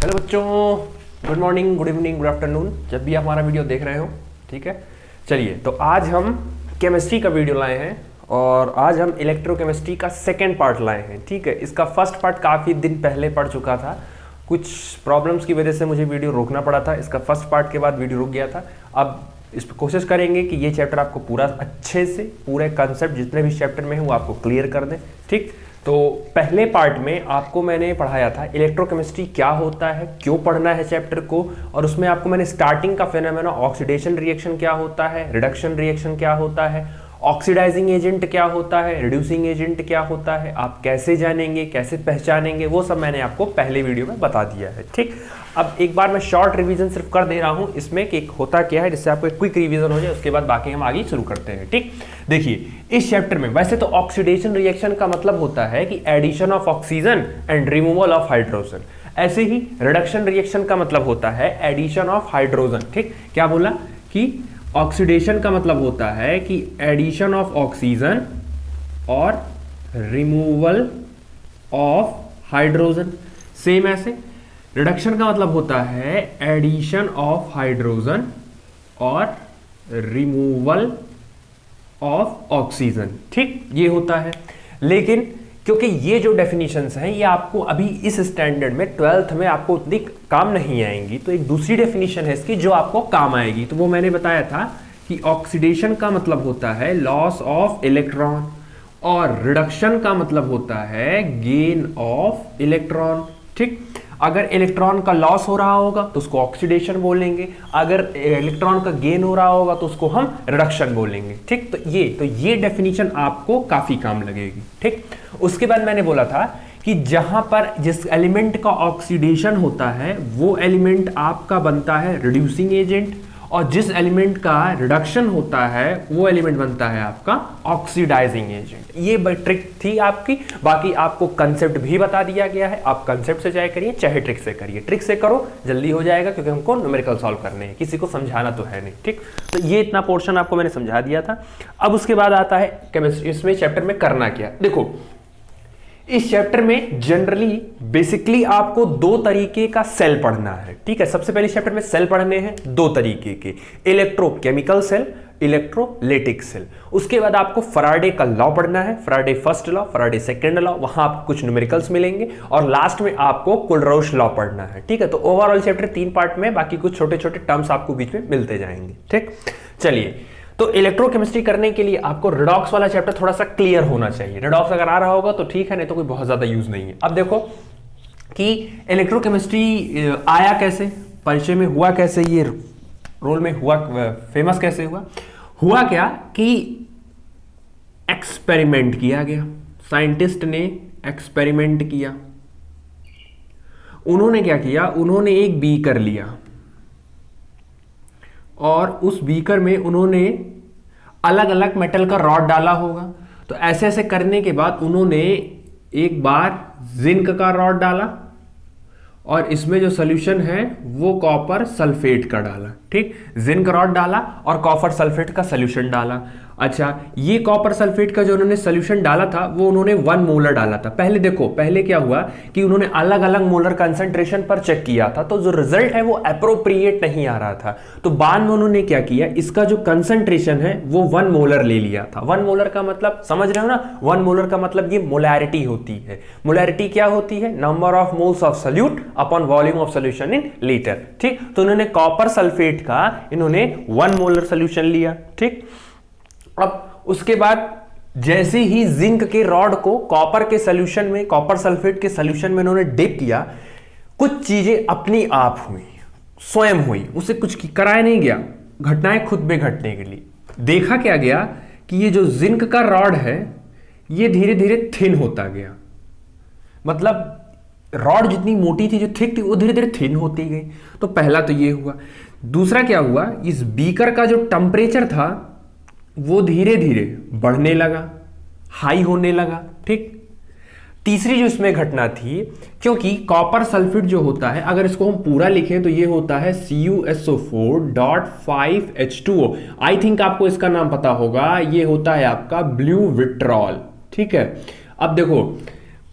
Hello बच्चों, good morning, good evening, good afternoon, जब भी आप हमारा वीडियो देख रहे हो। ठीक है, चलिए तो आज हम केमिस्ट्री का वीडियो लाए हैं और आज हम इलेक्ट्रोकेमिस्ट्री का सेकेंड पार्ट लाए हैं। ठीक है, इसका फर्स्ट पार्ट काफ़ी दिन पहले पढ़ चुका था, कुछ प्रॉब्लम्स की वजह से मुझे वीडियो रोकना पड़ा था। इसका फर्स्ट पार्ट के बाद वीडियो रुक गया था। अब इस पर कोशिश करेंगे कि ये चैप्टर आपको पूरा अच्छे से पूरे कंसेप्ट जितने भी चैप्टर में हैं वो आपको क्लियर कर दें। ठीक, तो पहले पार्ट में आपको मैंने पढ़ाया था इलेक्ट्रोकेमिस्ट्री क्या होता है, क्यों पढ़ना है चैप्टर को, और उसमें आपको मैंने स्टार्टिंग का फिनोमेना ऑक्सीडेशन रिएक्शन क्या होता है, रिडक्शन रिएक्शन क्या होता है, ऑक्सीडाइजिंग एजेंट क्या होता है, रिड्यूसिंग एजेंट क्या होता है, आप कैसे जानेंगे, कैसे पहचानेंगे, वो सब मैंने आपको पहले वीडियो में बता दिया है। ठीक, अब एक बार मैं शॉर्ट रिवीजन सिर्फ कर दे रहा हूं इसमें कि होता क्या है, जिससे आपको एक क्विक रिवीजन हो जाए, उसके बाद बाकी हम आगे शुरू करते हैं। ठीक, देखिए इस चैप्टर में वैसे तो ऑक्सीडेशन रिएक्शन का मतलब होता है कि addition of oxygen and removal of hydrogen. ऐसे ही रिडक्शन रिएक्शन का मतलब होता है एडिशन ऑफ हाइड्रोजन। ठीक, क्या बोला कि ऑक्सीडेशन का मतलब होता है कि एडिशन ऑफ ऑक्सीजन और रिमूवल ऑफ हाइड्रोजन। सेम ऐसे रिडक्शन का मतलब होता है एडिशन ऑफ हाइड्रोजन और रिमूवल ऑफ ऑक्सीजन। ठीक, ये होता है। लेकिन क्योंकि ये जो डेफिनेशंस हैं ये आपको अभी इस स्टैंडर्ड में 12th में आपको उतनी काम नहीं आएंगी, तो एक दूसरी डेफिनेशन है इसकी जो आपको काम आएगी। तो वो मैंने बताया था कि ऑक्सीडेशन का मतलब होता है लॉस ऑफ इलेक्ट्रॉन और रिडक्शन का मतलब होता है गेन ऑफ इलेक्ट्रॉन। ठीक, अगर इलेक्ट्रॉन का लॉस हो रहा होगा तो उसको ऑक्सीडेशन बोलेंगे, अगर इलेक्ट्रॉन का गेन हो रहा होगा तो उसको हम रिडक्शन बोलेंगे। ठीक, तो ये डेफिनेशन आपको काफी काम लगेगी। ठीक, उसके बाद मैंने बोला था कि जहां पर जिस एलिमेंट का ऑक्सीडेशन होता है वो एलिमेंट आपका बनता है रिड्यूसिंग एजेंट, और जिस एलिमेंट का रिडक्शन होता है वो एलिमेंट बनता है आपका ऑक्सीडाइजिंग एजेंट। ये ट्रिक थी आपकी, बाकी आपको कंसेप्ट भी बता दिया गया है। आप कंसेप्ट से चाहे करिए चाहे ट्रिक से करिए, ट्रिक से करो जल्दी हो जाएगा क्योंकि हमको न्यूमेरिकल सॉल्व करने हैं, किसी को समझाना तो है नहीं। ठीक, तो ये इतना पोर्शन आपको मैंने समझा दिया था। अब उसके बाद आता है केमिस्ट्री, इसमें चैप्टर में करना क्या। देखो इस चैप्टर में जनरली बेसिकली आपको दो तरीके का सेल पढ़ना है। ठीक है, सबसे पहले चैप्टर में सेल पढ़ने हैं दो तरीके के, इलेक्ट्रोकेमिकल सेल, इलेक्ट्रोलाइटिक सेल। उसके बाद आपको फैराडे का लॉ पढ़ना है, Faraday first law, Faraday second law, वहां आपको कुछ न्यूमेरिकल्स मिलेंगे, और लास्ट में आपको कुलरोश लॉ पढ़ना है। ठीक है, तो ओवरऑल चैप्टर 3 पार्ट में, बाकी कुछ छोटे छोटे टर्म्स आपको बीच में मिलते जाएंगे। ठीक, चलिए तो इलेक्ट्रोकेमिस्ट्री करने के लिए आपको रिडॉक्स वाला चैप्टर थोड़ा सा क्लियर होना चाहिए। रिडॉक्स अगर आ रहा होगा तो ठीक है, नहीं तो कोई बहुत ज्यादा यूज नहीं है। अब देखो कि इलेक्ट्रोकेमिस्ट्री आया कैसे, परिचय में हुआ कैसे, ये रोल में हुआ, फेमस कैसे हुआ। हुआ क्या कि एक्सपेरिमेंट किया गया, साइंटिस्ट ने एक्सपेरिमेंट किया। उन्होंने क्या किया, उन्होंने एक बीकर लिया और उस बीकर में उन्होंने अलग अलग मेटल का रॉड डाला होगा। तो ऐसे ऐसे करने के बाद उन्होंने एक बार जिंक का रॉड डाला और इसमें जो सोल्यूशन है वो कॉपर सल्फेट का डाला। ठीक, जिंक रॉड डाला और कॉपर सल्फेट का सोल्यूशन डाला। अच्छा, ये कॉपर सल्फेट का जो उन्होंने सोल्यूशन डाला था वो उन्होंने 1 मोलर डाला था। पहले देखो, पहले क्या हुआ कि उन्होंने अलग अलग मोलर कंसंट्रेशन पर चेक किया था, तो जो रिजल्ट है वो एप्रोप्रिएट नहीं आ रहा था। तो बाद में उन्होंने क्या किया, इसका जो कंसंट्रेशन है वो 1 मोलर ले लिया था। 1 मोलर का मतलब समझ रहे हो ना, 1 मोलर का मतलब ये मोलैरिटी होती है। मोलैरिटी क्या होती है, number of moles of solute upon volume of solution in litre. ठीक, तो उन्होंने कॉपर सल्फेट का इन्होंने 1 मोलर सोल्यूशन लिया। ठीक, अब उसके बाद जैसे ही जिंक के रॉड को कॉपर के सॉल्यूशन में, कॉपर सल्फेट के सॉल्यूशन में इन्होंने डिप किया, कुछ चीजें अपनी आप हुई, स्वयं हुई, उसे कुछ कराया नहीं गया, घटनाएं खुद में घटने के लिए। देखा क्या गया कि ये जो जिंक का रॉड है ये धीरे धीरे थिन होता गया, मतलब रॉड जितनी मोटी थी, जो थिक थी, वो धीरे धीरे थिन होती गई। तो पहला तो ये हुआ। दूसरा क्या हुआ, इस बीकर का जो टेम्परेचर था वो धीरे धीरे बढ़ने लगा, हाई होने लगा। ठीक, तीसरी जो इसमें घटना थी, क्योंकि कॉपर सल्फेट जो होता है, अगर इसको हम पूरा लिखें तो ये होता है CuSO4.5H2O। आई थिंक आपको इसका नाम पता होगा, ये होता है आपका ब्लू विट्रॉल। ठीक है, अब देखो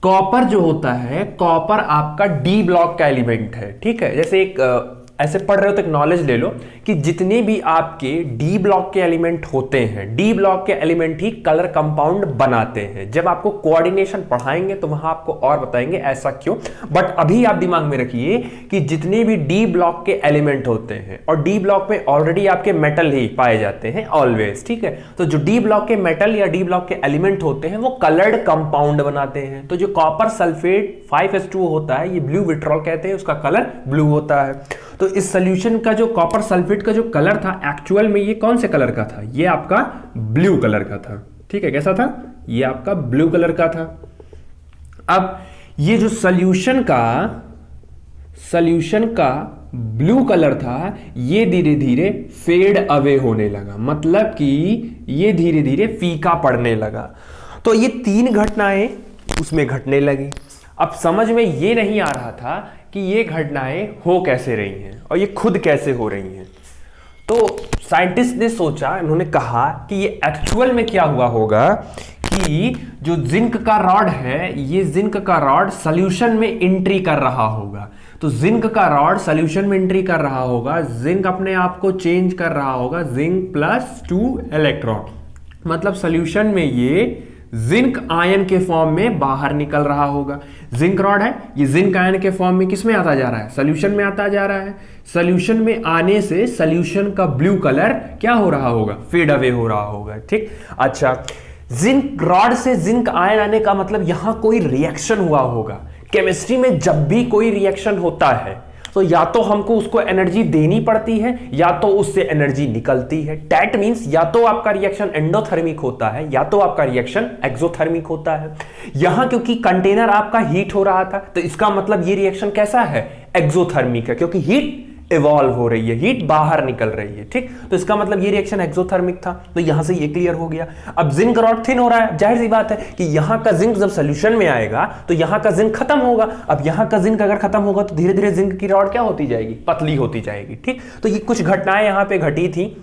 कॉपर जो होता है, कॉपर आपका डी ब्लॉक का एलिमेंट है, ठीक है। जैसे एक ऐसे पढ़ रहे हो तो एक नॉलेज ले लो कि जितने भी आपके डी ब्लॉक के एलिमेंट होते हैं, डी ब्लॉक के एलिमेंट ही कलर कंपाउंड बनाते हैं। जब आपको कोऑर्डिनेशन पढ़ाएंगे तो वहां आपको और बताएंगे ऐसा क्यों, बट अभी आप दिमाग में रखिए कि जितने भी डी ब्लॉक के एलिमेंट होते हैं, और डी ब्लॉक में ऑलरेडी आपके मेटल ही पाए जाते हैं ऑलवेज, ठीक है। तो जो डी ब्लॉक के मेटल या डी ब्लॉक के एलिमेंट होते हैं वो कलर्ड कंपाउंड बनाते हैं। तो जो कॉपर सल्फेट 5s2 होता है, ये ब्लू विट्रॉल कहते हैं, उसका कलर ब्लू होता है। तो इस सॉल्यूशन का जो कॉपर सल्फेट का जो कलर था, एक्चुअल में ये कौन से कलर का था? ये आपका ब्लू कलर का था, ठीक है। कैसा था? ये आपका ब्लू कलर का था। अब ये जो सॉल्यूशन का ब्लू कलर था, ये धीरे धीरे फेड अवे होने लगा, मतलब कि ये धीरे धीरे फीका पड़ने लगा। तो ये तीन घटनाएं उसमें घटने लगी। अब समझ में ये नहीं आ रहा था कि ये घटनाएं हो कैसे रही हैं और ये खुद कैसे हो रही हैं। तो साइंटिस्ट ने सोचा, इन्होंने कहा कि ये एक्चुअल में क्या हुआ होगा कि जो जिंक का रॉड है, ये जिंक का रॉड सॉल्यूशन में एंट्री कर रहा होगा। तो जिंक का रॉड सॉल्यूशन में एंट्री कर रहा होगा, जिंक अपने आप को चेंज कर रहा होगा, जिंक +2 इलेक्ट्रॉन, मतलब सॉल्यूशन में ये जिंक आयन के फॉर्म में बाहर निकल रहा होगा। जिंक रॉड है, ये जिंक आयन के फॉर्म में किस में आता जा रहा है? सॉल्यूशन में आता जा रहा है। सॉल्यूशन में आने से सॉल्यूशन का ब्लू कलर क्या हो रहा होगा? फेड अवे हो रहा होगा, ठीक। अच्छा, जिंक रॉड से जिंक आयन आने का मतलब यहां कोई रिएक्शन हुआ होगा। केमिस्ट्री में जब भी कोई रिएक्शन होता है तो या तो हमको उसको एनर्जी देनी पड़ती है या तो उससे एनर्जी निकलती है। दैट मींस या तो आपका रिएक्शन एंडोथर्मिक होता है या तो आपका रिएक्शन एक्सोथर्मिक होता है। यहां क्योंकि कंटेनर आपका हीट हो रहा था तो इसका मतलब ये रिएक्शन कैसा है? एक्सोथर्मिक है, क्योंकि हीट इवॉल्व हो रही है, हीट बाहर निकल रही है, ठीक। तो इसका मतलब ये रिएक्शन एक्सोथर्मिक था। तो यहां से ये क्लियर हो गया। अब जिंक रॉड थिन हो रहा है, जाहिर सी बात है कि यहां का जिंक जब सॉल्यूशन में आएगा तो यहां का जिंक खत्म होगा। अब यहां का जिंक अगर खत्म होगा तो धीरे धीरे जिंक की रॉड क्या होती जाएगी? पतली होती जाएगी, ठीक। तो ये कुछ घटनाएं यहां पे घटी थी।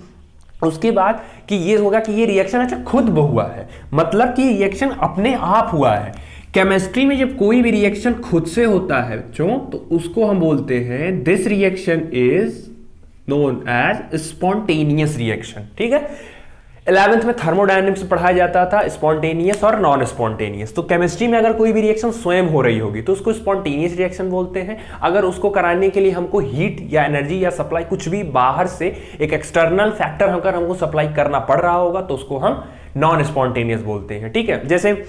उसके बाद कि ये होगा कि ये रिएक्शन अच्छा खुद हुआ है, मतलब कि रिएक्शन अपने आप हुआ है। केमिस्ट्री में जब कोई भी रिएक्शन खुद से होता है बच्चों, तो उसको हम बोलते हैं this reaction is known as spontaneous reaction, ठीक है। 11th में थर्मोडायनेमिक्स पढ़ाया जाता था स्पॉन्टेनियस और नॉन स्पॉन्टेनियस। तो केमिस्ट्री में अगर कोई भी रिएक्शन स्वयं हो रही होगी तो उसको स्पॉन्टेनियस रिएक्शन बोलते हैं। अगर उसको कराने के लिए हमको हीट या एनर्जी या सप्लाई कुछ भी बाहर से एक एक्सटर्नल फैक्टर अगर हमको सप्लाई करना पड़ रहा होगा तो उसको हम नॉन स्पॉन्टेनियस बोलते हैं, ठीक है। जैसे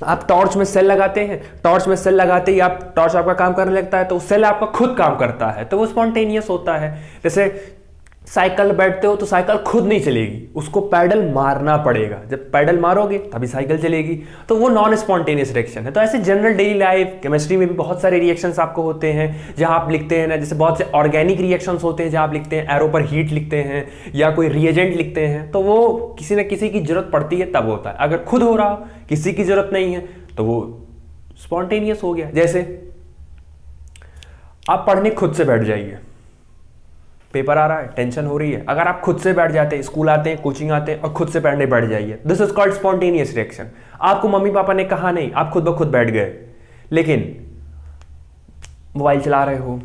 आप टॉर्च में सेल लगाते हैं, टॉर्च में सेल लगाते ही आप टॉर्च आपका काम करने लगता है तो सेल आपका खुद काम करता है, तो वो स्पॉन्टेनियस होता है। जैसे साइकिल बैठते हो तो साइकिल खुद नहीं चलेगी, उसको पैडल मारना पड़ेगा, जब पैडल मारोगे तभी साइकिल चलेगी, तो वो नॉन स्पॉन्टेनियस रिएक्शन है। तो ऐसे जनरल डेली लाइफ केमिस्ट्री में भी बहुत सारे रिएक्शंस आपको होते हैं जहां आप लिखते हैं ना, जैसे बहुत से ऑर्गेनिक रिएक्शंस होते हैं जहां आप लिखते हैं एरो पर हीट लिखते हैं या कोई रिएजेंट लिखते हैं, तो वो किसी न किसी की जरूरत पड़ती है तब होता है। अगर खुद हो रहा हो, किसी की जरूरत नहीं है, तो वो स्पॉन्टेनियस हो गया। जैसे आप पढ़ने खुद से बैठ जाइए, पेपर आ रहा है, टेंशन हो रही है, अगर आप खुद से बैठ जाते हैं, स्कूल आते हैं, कोचिंग आते हैं और खुद से पढ़ने बैठ जाइए, this is called spontaneous reaction. आपको मम्मी पापा ने कहा नहीं, आप खुद ब खुद बैठ गए। लेकिन मोबाइल चला रहे हो,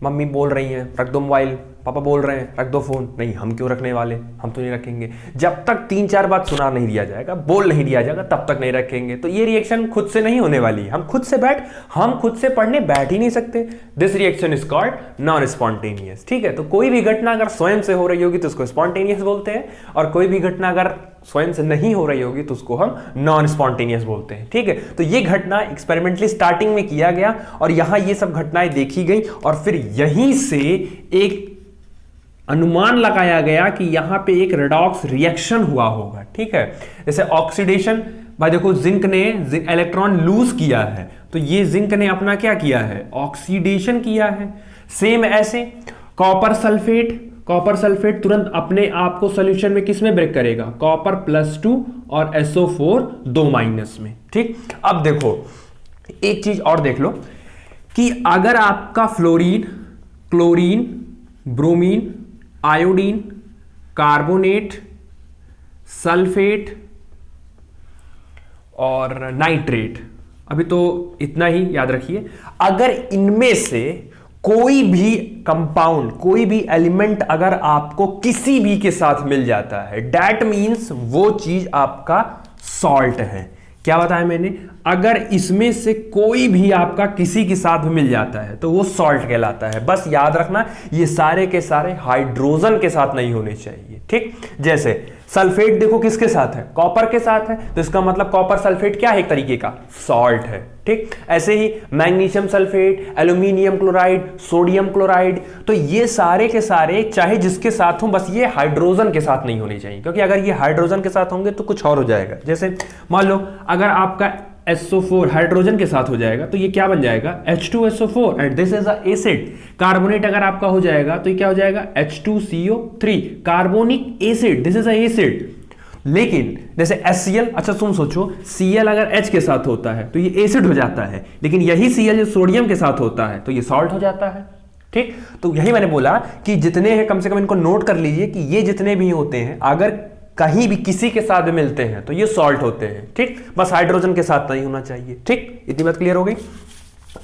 मम्मी बोल रही हैं रख दो मोबाइल, पापा बोल रहे हैं रख दो फोन, नहीं हम क्यों रखने वाले, हम तो नहीं रखेंगे। जब तक 3-4 बात सुना नहीं दिया जाएगा, बोल नहीं दिया जाएगा, तब तक नहीं रखेंगे। तो ये रिएक्शन खुद से नहीं होने वाली है। हम खुद से पढ़ने बैठ ही नहीं सकते। This reaction is called non spontaneous, ठीक है। तो कोई भी घटना अगर स्वयं से हो रही होगी तो उसको स्पॉन्टेनियस बोलते हैं, और कोई भी घटना अगर स्वयं से नहीं हो रही होगी तो उसको हम नॉन स्पॉन्टेनियस बोलते हैं, ठीक है। तो ये घटना एक्सपेरिमेंटली स्टार्टिंग में किया गया और यहां ये सब घटनाएं देखी गई और फिर यहीं से एक अनुमान लगाया गया कि यहां पे एक रेडॉक्स रिएक्शन हुआ होगा, ठीक है। जैसे ऑक्सीडेशन, भाई देखो जिंक ने इलेक्ट्रॉन लूज किया है तो ये जिंक ने अपना क्या किया है? ऑक्सीडेशन किया है। सेम ऐसे कॉपर सल्फेट तुरंत अपने आप को सॉल्यूशन में किस में ब्रेक करेगा? कॉपर +2 और SO4 2 माइनस में, ठीक। अब देखो एक चीज और देख लो कि अगर आपका fluorine, chlorine, bromine, iodine, carbonate, sulphate और नाइट्रेट, अभी तो इतना ही याद रखिए। अगर इनमें से कोई भी कंपाउंड, कोई भी एलिमेंट अगर आपको किसी भी के साथ मिल जाता है, दैट मीन्स वो चीज आपका सॉल्ट है। क्या बताया मैंने? अगर इसमें से कोई भी आपका किसी के साथ भी मिल जाता है तो वो सॉल्ट कहलाता है। बस याद रखना ये सारे के सारे हाइड्रोजन के साथ नहीं होने चाहिए, ठीक। जैसे सल्फेट देखो किसके साथ है? कॉपर के साथ है, तो इसका मतलब कॉपर सल्फेट क्या है? एक तरीके का सॉल्ट है, ठीक। ऐसे ही magnesium sulphate, aluminium chloride, sodium chloride, तो ये सारे के सारे चाहे जिसके साथ हो, बस ये हाइड्रोजन के साथ नहीं होने चाहिए, क्योंकि अगर ये हाइड्रोजन के साथ होंगे तो कुछ और हो जाएगा। जैसे मान लो अगर आपका SO4 हाइड्रोजन के साथ हो जाएगा तो ये क्या बन जाएगा? H2SO4 and this is a acid. Carbonate अगर आपका हो जाएगा तो ये क्या हो जाएगा? H2CO3 carbonic acid, this is a acid. लेकिन जैसे HCl, अच्छा तुम सोचो Cl अगर H के साथ होता है तो ये एसिड हो जाता है, लेकिन यही Cl जो सोडियम के साथ होता है तो ये सॉल्ट हो जाता है, ठीक। तो यही मैंने बोला कि जितने हैं कम से कम इनको नोट कर लीजिए कि ये जितने भी होते हैं अगर कहीं भी किसी के साथ भी मिलते हैं तो ये सॉल्ट होते हैं, ठीक। बस हाइड्रोजन के साथ नहीं होना चाहिए, ठीक। इतनी बात क्लियर हो गई।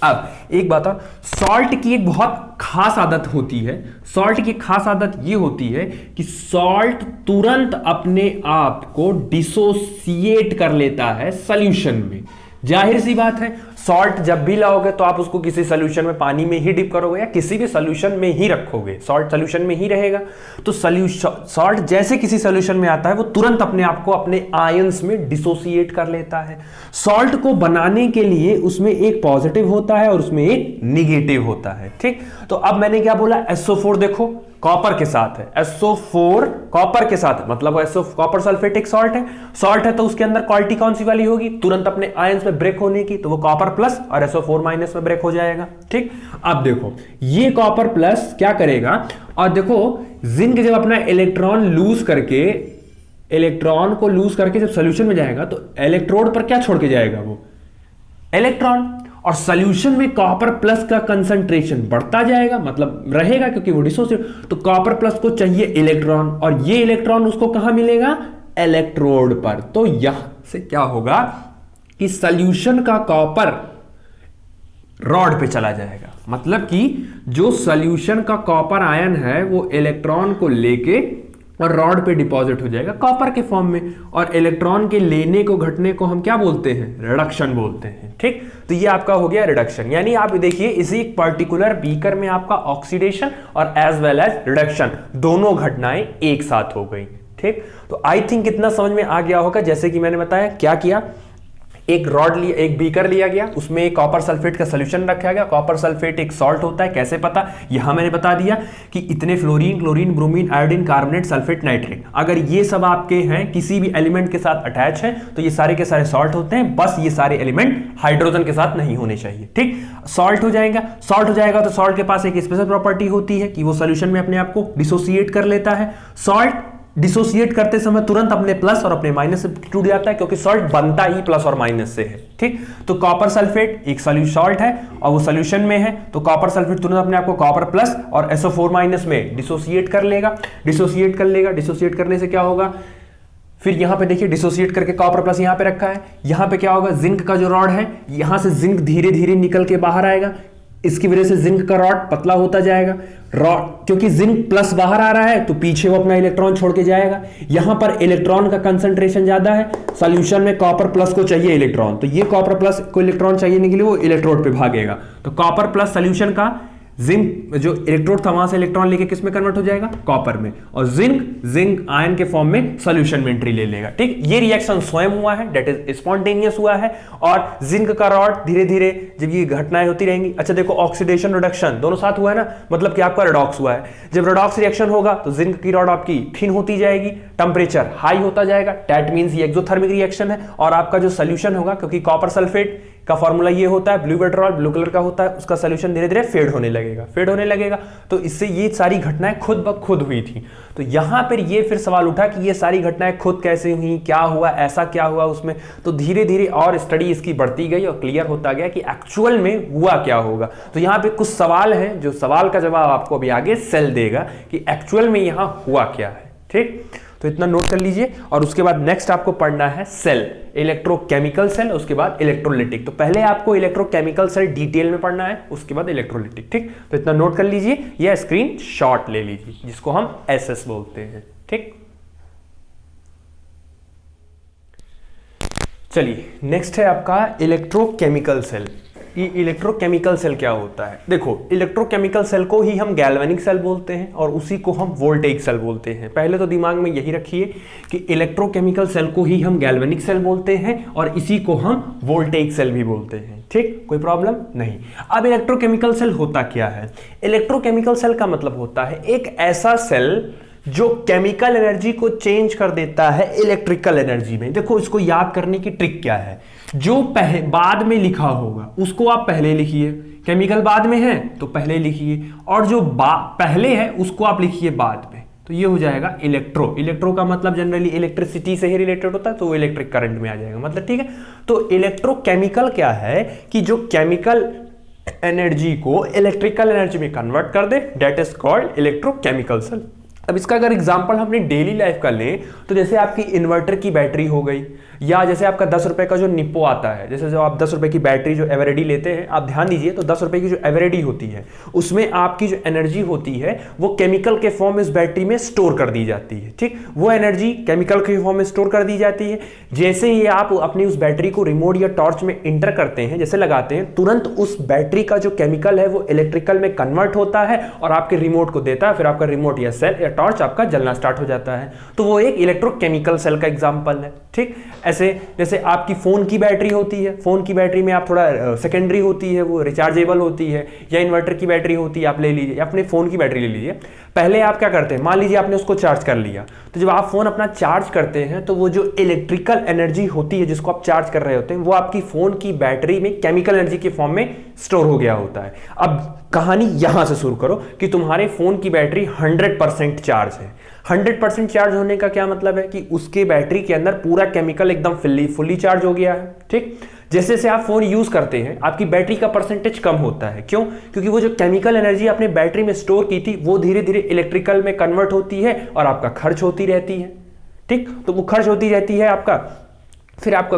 अब एक बात और, सॉल्ट की एक बहुत खास आदत होती है। सॉल्ट की खास आदत ये होती है कि सॉल्ट तुरंत अपने आप को डिसोसिएट कर लेता है सॉल्यूशन में। जाहिर सी बात है, सॉल्ट जब भी लाओगे तो आप उसको किसी सॉल्यूशन में, पानी में ही डिप करोगे या किसी भी सॉल्यूशन में ही रखोगे, सॉल्ट सॉल्यूशन में ही रहेगा। तो सॉल्ट जैसे किसी सॉल्यूशन में आता है वो तुरंत अपने आप को अपने आयंस में डिसोसिएट कर लेता है। सॉल्ट को बनाने के लिए उसमें एक पॉजिटिव होता है और उसमें एक निगेटिव होता है, ठीक। तो अब मैंने क्या बोला? SO4 देखो कॉपर के साथ है, SO4 कॉपर के साथ है, मतलब कॉपर सल्फेट एक सॉल्ट है। सॉल्ट है तो उसके अंदर क्वालिटी कौन सी वाली होगी? तुरंत अपने आयंस में ब्रेक होने की, तो वो कॉपर प्लस और SO4 माइनस में ब्रेक हो जाएगा, ठीक। अब देखो ये कॉपर प्लस क्या करेगा, और देखो जिंक जब अपना इलेक्ट्रॉन को लूज करके जब सोल्यूशन में जाएगा तो इलेक्ट्रोड पर क्या छोड़ के जाएगा? वो इलेक्ट्रॉन। और सॉल्यूशन में कॉपर प्लस का कंसंट्रेशन बढ़ता जाएगा, मतलब रहेगा क्योंकि वो डिसोसिएट। तो कॉपर प्लस को चाहिए इलेक्ट्रॉन, और ये इलेक्ट्रॉन उसको कहां मिलेगा? इलेक्ट्रोड पर। तो यहां से क्या होगा कि सॉल्यूशन का कॉपर रॉड पे चला जाएगा, मतलब कि जो सॉल्यूशन का कॉपर आयन है वो इलेक्ट्रॉन को लेके और रॉड पे डिपॉजिट हो जाएगा कॉपर के फॉर्म में, और इलेक्ट्रॉन के लेने को घटने को हम क्या बोलते हैं? रिडक्शन बोलते हैं, ठीक। तो ये आपका हो गया रिडक्शन। यानी आप देखिए इसी पर्टिकुलर बीकर में आपका ऑक्सीडेशन और एज वेल एज रिडक्शन दोनों घटनाएं एक साथ हो गई, ठीक। तो आई थिंक इतना समझ में आ गया होगा। जैसे कि मैंने बताया क्या किया, एक रॉड लिया, एक बीकर लिया गया, उसमें कॉपर सल्फेट का सॉल्यूशन रखा गया। कॉपर सल्फेट एक सॉल्ट होता है, कैसे पता? यहां मैंने बता दिया कि इतने fluorine, chlorine, bromine, iodine, carbonate, sulphate, nitrate, अगर ये सब आपके हैं किसी भी एलिमेंट के साथ अटैच है तो ये सारे के सारे सॉल्ट होते हैं। बस ये सारे एलिमेंट हाइड्रोजन के साथ नहीं होने चाहिए, ठीक। सॉल्ट हो जाएगा। सॉल्ट हो जाएगा तो सॉल्ट के पास एक स्पेशल प्रॉपर्टी होती है कि वो सॉल्यूशन में अपने आप को डिसोसिएट कर लेता है। सॉल्ट डिसोसिएट करते समय तुरंत अपने प्लस और अपने माइनस से टूट जाता है, क्योंकि सॉल्ट बनता ही प्लस और माइनस से है, ठीक। तो कॉपर सल्फेट एक सॉल्ट है और वो सॉल्यूशन में है, तो कॉपर सल्फेट तुरंत अपने आप को कॉपर प्लस और SO4 माइनस में डिसोसिएट कर लेगा। डिसोसिएट करने से क्या होगा? फिर यहां पे देखिए डिसोसिएट करके कॉपर प्लस यहां पे रखा है, यहां पे क्या होगा? जिंक का जो रॉड है, यहां से जिंक धीरे धीरे निकल के बाहर आएगा। इसकी वजह से जिंक का रॉड पतला होता जाएगा। रॉड क्योंकि जिंक प्लस बाहर आ रहा है तो पीछे वो अपना इलेक्ट्रॉन छोड़ के जाएगा। यहां पर इलेक्ट्रॉन का कंसंट्रेशन ज्यादा है, सॉल्यूशन में कॉपर प्लस को चाहिए इलेक्ट्रॉन, तो ये कॉपर प्लस को इलेक्ट्रॉन चाहिए के लिए वो इलेक्ट्रोड पे भागेगा। तो कॉपर प्लस सॉल्यूशन का जिंक जो इलेक्ट्रोड था वहां से इलेक्ट्रॉन लेके किस में कन्वर्ट हो जाएगा? कॉपर में। और जिंक आयन के फॉर्म में सॉल्यूशन में एंट्री ले लेगा, ठीक। ये रिएक्शन स्वयं हुआ है, दैट इज स्पॉन्टेनियस हुआ है। और जिंक का रॉड धीरे धीरे जब ये घटनाएं होती रहेंगी, अच्छा देखो ऑक्सीडेशन रिडक्शन दोनों साथ हुआ है ना, मतलब कि आपका रेडॉक्स हुआ है। जब रेडॉक्स रिएक्शन होगा तो जिंक की रॉड आपकी थिन होती जाएगी, टेम्परेचर हाई होता जाएगा, दैट मींस ये एक्सोथर्मिक रिएक्शन है। और आपका जो सॉल्यूशन होगा, क्योंकि कॉपर सल्फेट का फॉर्मूला ये होता है, ब्लू वेट्रॉल ब्लू कलर का होता है, उसका सॉल्यूशन धीरे धीरे फेड होने लगेगा। तो इससे ये सारी घटनाएं खुद ब खुद हुई थी। तो यहां पर ये फिर सवाल उठा कि ये सारी घटनाएं खुद कैसे हुई, क्या हुआ, ऐसा क्या हुआ उसमें। तो धीरे धीरे और स्टडी इसकी बढ़ती गई और क्लियर होता गया कि एक्चुअल में हुआ क्या होगा। तो यहां पे कुछ सवाल हैं जो सवाल का जवाब आपको अभी आगे सेल देगा कि एक्चुअल में यहां हुआ क्या है, ठीक। तो इतना नोट कर लीजिए। और उसके बाद नेक्स्ट आपको पढ़ना है सेल, इलेक्ट्रोकेमिकल सेल, उसके बाद इलेक्ट्रोलिटिक। तो पहले आपको इलेक्ट्रोकेमिकल सेल डिटेल में पढ़ना है, उसके बाद इलेक्ट्रोलिटिक। ठीक, तो इतना नोट कर लीजिए या स्क्रीन शॉट ले लीजिए, जिसको हम एसएस बोलते हैं। ठीक, चलिए नेक्स्ट है आपका इलेक्ट्रोकेमिकल सेल। ये इलेक्ट्रोकेमिकल सेल क्या होता है? देखो, इलेक्ट्रोकेमिकल सेल को ही हम गैल्वेनिक सेल बोलते हैं और उसी को हम वोल्टेइक सेल बोलते हैं। पहले तो दिमाग में यही रखिए कि इलेक्ट्रोकेमिकल सेल को ही हम गैल्वेनिक सेल बोलते हैं और इसी को हम वोल्टेइक सेल भी बोलते हैं। ठीक, कोई प्रॉब्लम नहीं। अब इलेक्ट्रोकेमिकल सेल होता क्या है? इलेक्ट्रोकेमिकल सेल का मतलब होता है एक ऐसा सेल जो केमिकल एनर्जी को चेंज कर देता है इलेक्ट्रिकल एनर्जी में। देखो, इसको याद करने की ट्रिक क्या है? जो बाद में लिखा होगा उसको आप पहले लिखिए, केमिकल बाद में है तो पहले लिखिए, और जो पहले है उसको आप लिखिए बाद में। तो ये हो जाएगा इलेक्ट्रो। इलेक्ट्रो का मतलब जनरली इलेक्ट्रिसिटी से ही रिलेटेड होता है, तो वो इलेक्ट्रिक करंट में आ जाएगा मतलब। ठीक है, तो इलेक्ट्रोकेमिकल क्या है कि जो केमिकल एनर्जी को इलेक्ट्रिकल एनर्जी में कन्वर्ट कर दे, that is called electrochemical cell. अब इसका अगर एग्जांपल हमने डेली लाइफ का लें तो जैसे आपकी इन्वर्टर की बैटरी हो गई, या जैसे आपका 10 रुपए का जो निप्पो आता है, जैसे जो आप 10 रुपए की बैटरी जो एवरेडी लेते हैं, आप ध्यान दीजिए तो 10 रुपए की जो एवरेडी होती है उसमें आपकी जो एनर्जी होती है वो केमिकल के फॉर्म में इस बैटरी में स्टोर कर दी जाती है। ठीक, वो एनर्जी केमिकल के फॉर्म में स्टोर कर दी जाती है। जैसे ही आप अपनी उस बैटरी को रिमोट या टॉर्च में इंटर करते हैं, जैसे लगाते हैं, तुरंत उस बैटरी का जो केमिकल है वो इलेक्ट्रिकल में कन्वर्ट होता है और आपके रिमोट को देता है। फिर आपका रिमोट या सेल या टॉर्च आपका जलना स्टार्ट हो जाता है। तो वो एक इलेक्ट्रोकेमिकल सेल का एग्जांपल है। ठीक, ऐसे जैसे आपकी फोन की बैटरी होती है, फोन की बैटरी में आप थोड़ा सेकेंडरी होती है, वो रिचार्जेबल होती है, या इन्वर्टर की बैटरी होती है, आप ले लीजिए, अपने फोन की बैटरी ले लीजिए। पहले आप क्या करते हैं, मान लीजिए आपने उसको चार्ज कर लिया, तो जब आप फोन अपना चार्ज करते हैं तो वो जो इलेक्ट्रिकल एनर्जी होती है जिसको आप चार्ज कर रहे होते हैं, वो आपकी फोन की बैटरी में केमिकल एनर्जी के फॉर्म में स्टोर हो गया होता है। अब कहानी यहां से शुरू करो कि तुम्हारे फोन की बैटरी 100% चार्ज है। 100% चार्ज होने का क्या मतलब है कि उसके बैटरी के अंदर पूरा केमिकल एकदम फुल्ली चार्ज हो गया है। ठीक, जैसे से आप फोन यूज करते हैं आपकी बैटरी का परसेंटेज कम होता है। क्यों? क्योंकि वो जो केमिकल एनर्जी आपने बैटरी में स्टोर की थी वो धीरे धीरे इलेक्ट्रिकल में कन्वर्ट होती है और आपका खर्च होती रहती है। ठीक, तो वो खर्च होती रहती है आपका, फिर आपका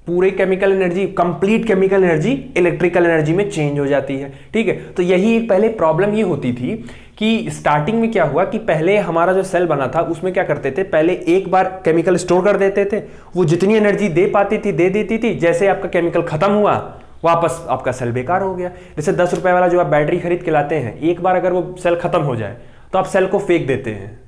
पूरे chemical energy, complete chemical energy electrical energy में चेंज हो जाती है। ठीक है, तो यही एक पहले प्रॉब्लम ये होती थी कि स्टार्टिंग में क्या हुआ कि पहले हमारा जो सेल बना था उसमें क्या करते थे, पहले एक बार केमिकल स्टोर कर देते थे, वो जितनी एनर्जी दे पाती थी दे देती थी, जैसे आपका केमिकल खत्म हुआ वापस आपका सेल बेकार हो गया। जैसे 10 रुपए वाला जो आप बैटरी खरीद के लाते हैं, एक बार अगर वो सेल खत्म हो जाए तो आप सेल को फेंक देते हैं।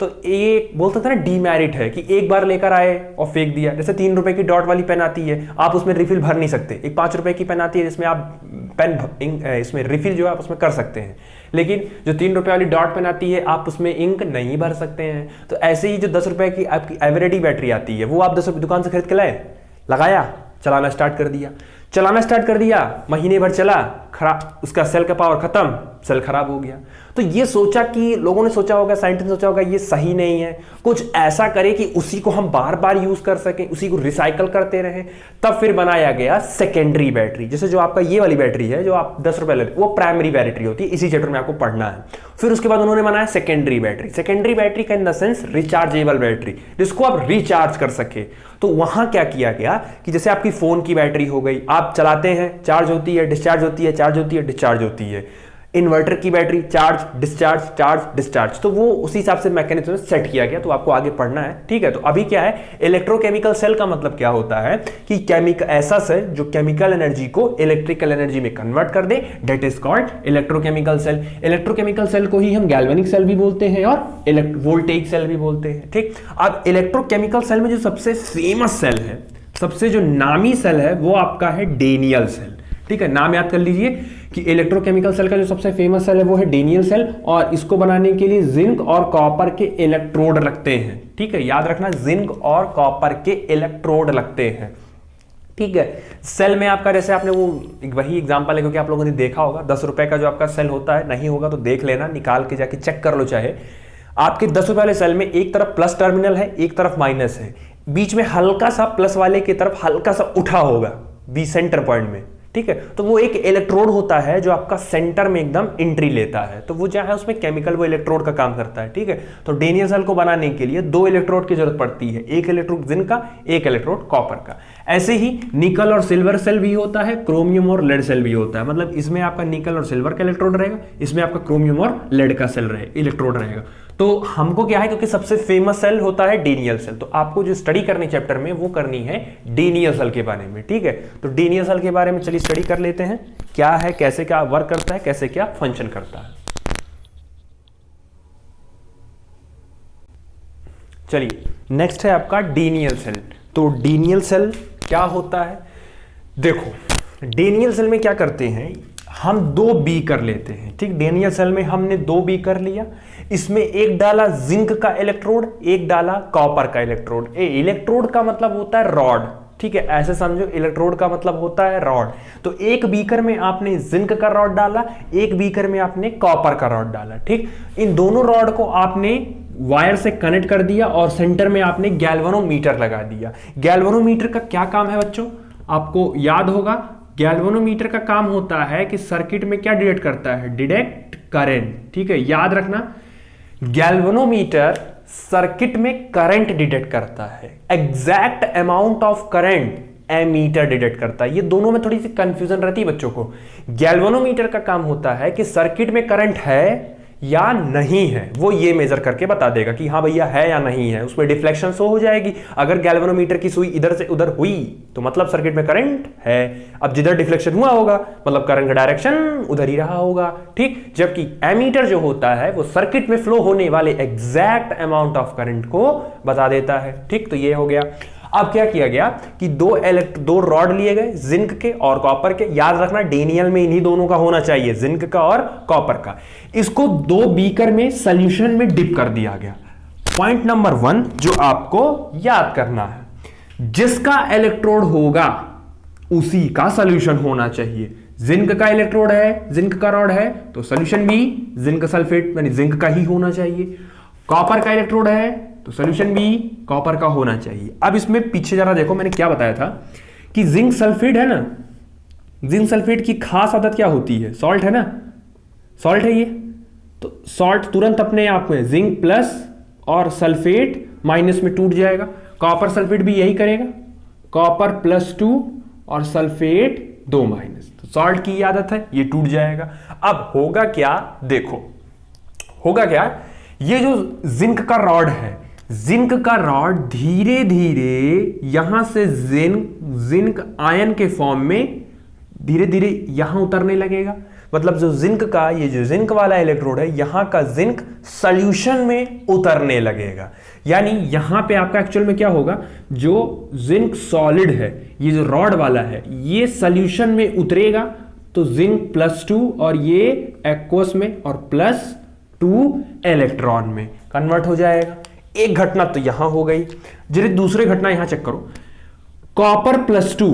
तो ये बोलता था ना डीमेरिट है कि एक बार लेकर आए और फेंक दिया। जैसे 3 रुपए की डॉट वाली पेन आती है, आप उसमें रिफिल भर नहीं सकते। एक 5 रुपए की पेन आती है जिसमें आप पेन इसमें रिफिल जो है आप उसमें कर सकते हैं, लेकिन जो 3 रुपए वाली डॉट पेन आती है आप उसमें इंक नहीं भर सकते हैं। तो ऐसे ही जो 10 रुपए की आपकी एवरेडी बैटरी आती है वो आप 10 रुपए दुकान से खरीद के लाए, लगाया, चलाना स्टार्ट कर दिया, महीने भर चला, खराब, उसका सेल का पावर खत्म, सेल खराब हो गया। तो ये सोचा कि लोगों ने सोचा होगा, साइंटिस्ट ने सोचा होगा ये सही नहीं है, कुछ ऐसा करे कि उसी को हम बार बार यूज कर सकें, उसी को रिसाइकल करते रहें। तब फिर बनाया गया सेकेंडरी बैटरी। जैसे जो आपका ये वाली बैटरी है जो आप 10 रुपए लेते, वो प्राइमरी बैटरी होती है, इसी चैप्टर में आपको पढ़ना है। फिर उसके बाद उन्होंने बनाया सेकेंडरी बैटरी। सेकेंडरी बैटरी का in the sense rechargeable battery, जिसको आप रिचार्ज कर सके। तो वहां क्या किया गया कि जैसे आपकी फोन की बैटरी हो गई, आप चलाते हैं, चार्ज होती है, डिस्चार्ज होती है, चार्ज होती है, डिस्चार्ज होती है। इन्वर्टर की बैटरी चार्ज डिस्चार्ज, तो वो उसी हिसाब से मैकेनिज्म सेट किया गया। तो आपको आगे पढ़ना है। ठीक है, तो अभी क्या है, इलेक्ट्रोकेमिकल सेल का मतलब क्या होता है कि केमिकल ऐसा सेल जो केमिकल एनर्जी को इलेक्ट्रिकल एनर्जी में कन्वर्ट कर दे, that is called electrochemical cell. Electrochemical cell को ही हम गैल्वेनिक सेल भी बोलते हैं और वोल्टेइक सेल भी बोलते हैं। ठीक, अब इलेक्ट्रोकेमिकल सेल में जो सबसे फेमस सेल है, सबसे जो नामी सेल है, वो आपका है डेनियल सेल। ठीक है, नाम याद कर लीजिए कि इलेक्ट्रोकेमिकल सेल का जो सबसे फेमस सेल है वो है डेनियल सेल, और इसको बनाने के लिए जिंक और कॉपर के इलेक्ट्रोड लगते हैं। ठीक है, याद रखना, जिंक और कॉपर के इलेक्ट्रोड लगते हैं। ठीक है, सेल में आपका जैसे आपने वो वही एग्जांपल है, क्योंकि आप लोगों ने देखा होगा 10 रुपए का जो आपका सेल होता है, नहीं होगा तो देख लेना, निकाल के जाके चेक कर लो। चाहे आपके 10 रुपए वाले सेल में एक तरफ प्लस टर्मिनल है, एक तरफ माइनस है, बीच में हल्का सा प्लस वाले की तरफ हल्का सा उठा होगा बी सेंटर पॉइंट में। ठीक है। तो वो एक इलेक्ट्रोड होता है जो आपका सेंटर में एकदम एंट्री लेता है, तो वो क्या है उसमें केमिकल वो इलेक्ट्रोड का काम करता है, ठीक है। तो डीएनए सेल को बनाने के लिए 2 इलेक्ट्रोड की जरूरत पड़ती है, एक इलेक्ट्रोड जिंक का, एक इलेक्ट्रोड कॉपर का। ऐसे ही निकल और सिल्वर सेल भी होता है, क्रोमियम और लेड सेल भी होता है, मतलब इसमें आपका निकल और सिल्वर का इलेक्ट्रोड रहेगा, इसमें आपका क्रोमियम और लेड का सेल इलेक्ट्रोड रहेगा। तो हमको क्या है, क्योंकि सबसे फेमस सेल होता है डीएनए सेल, तो आपको जो स्टडी करनी चैप्टर में वो करनी है डीएनए सेल के बारे में, ठीक है। तो डीएनए सेल के बारे में चलिए स्टडी कर लेते हैं, क्या है, कैसे क्या वर्क करता है, कैसे क्या फंक्शन करता है। चलिए नेक्स्ट है आपका डीएनए सेल। तो डीएनए सेल क्या होता है, देखो डीएनए सेल में क्या करते हैं, हम 2 बीकर लेते हैं, ठीक। डीएनए सेल में हमने 2 बीकर लिया, इसमें एक डाला जिंक का इलेक्ट्रोड, एक डाला कॉपर का इलेक्ट्रोड। इलेक्ट्रोड का मतलब होता है रॉड, ठीक है, ऐसे समझो, इलेक्ट्रोड का मतलब होता है रॉड। तो एक बीकर में आपने जिंक का रॉड डाला, एक बीकर में आपने कॉपर का रॉड डाला, ठीक। इन दोनों रॉड को आपने वायर से कनेक्ट कर दिया और सेंटर में आपने गैल्वेनोमीटर लगा दिया। गैल्वेनोमीटर का क्या काम है बच्चों, आपको याद होगा, गैल्वेनोमीटर का काम होता है कि सर्किट में क्या डिटेक्ट करता है, डिटेक्ट करंट, ठीक है, याद रखना। गैल्वेनोमीटर सर्किट में करंट डिटेक्ट करता है, exact amount of current ammeter detect करता है। ये दोनों में थोड़ी सी कंफ्यूजन रहती है बच्चों को। गैल्वेनोमीटर का काम होता है कि सर्किट में करंट है या नहीं है, वो ये मेजर करके बता देगा कि हाँ भैया है या नहीं है, उसमें डिफ्लेक्शन शो हो जाएगी। अगर गैल्वेनोमीटर की सुई इधर से उधर हुई तो मतलब सर्किट में करंट है, अब जिधर डिफ्लेक्शन हुआ होगा मतलब करंट का डायरेक्शन उधर ही रहा होगा, ठीक। जबकि एमीटर जो होता है वो सर्किट में फ्लो होने वाले एग्जैक्ट अमाउंट ऑफ करंट को बता देता है, ठीक। तो ये हो गया। अब क्या किया गया कि 2 रॉड लिए गए, जिंक के और कॉपर के, याद रखना डीएनए में इन्हीं दोनों का होना चाहिए, जिंक का और कॉपर का। इसको 2 बीकर में सॉल्यूशन में डिप कर दिया गया। पॉइंट नंबर 1 जो आपको याद करना है, जिसका इलेक्ट्रोड होगा उसी का सॉल्यूशन होना चाहिए। जिंक का इलेक्ट्रोड है, जिंक का रॉड है, तो सॉल्यूशन भी जिंक सल्फेट यानी जिंक का ही होना चाहिए। कॉपर का इलेक्ट्रोड है तो सॉल्यूशन भी कॉपर का होना चाहिए। अब इसमें पीछे जरा देखो, मैंने क्या बताया था कि जिंक सल्फेट है ना, जिंक सल्फेट की खास आदत क्या होती है, सॉल्ट है ना, सॉल्ट है ये, तो सॉल्ट तुरंत अपने आप में जिंक प्लस और सल्फेट माइनस में टूट जाएगा। कॉपर सल्फेट भी यही करेगा, कॉपर +2 और सल्फेट 2 माइनस, तो सॉल्ट की आदत है, ये टूट जाएगा। अब होगा क्या, देखो होगा क्या, ये जो जिंक का रॉड है, जिंक का रॉड धीरे धीरे यहां से जिंक आयन के फॉर्म में धीरे धीरे यहां उतरने लगेगा। मतलब जो जिंक का ये जो जिंक वाला इलेक्ट्रोड है, यहां का जिंक सॉल्यूशन में उतरने लगेगा। यानी यहां पे आपका एक्चुअल में क्या होगा, जो जिंक सॉलिड है, ये जो रॉड वाला है, ये सॉल्यूशन में उतरेगा, तो जिंक +2 और ये एक्वस में और +2 इलेक्ट्रॉन में कन्वर्ट हो जाएगा। एक घटना तो यहां हो गई, जरा दूसरी घटना यहां चेक करो, कॉपर +2।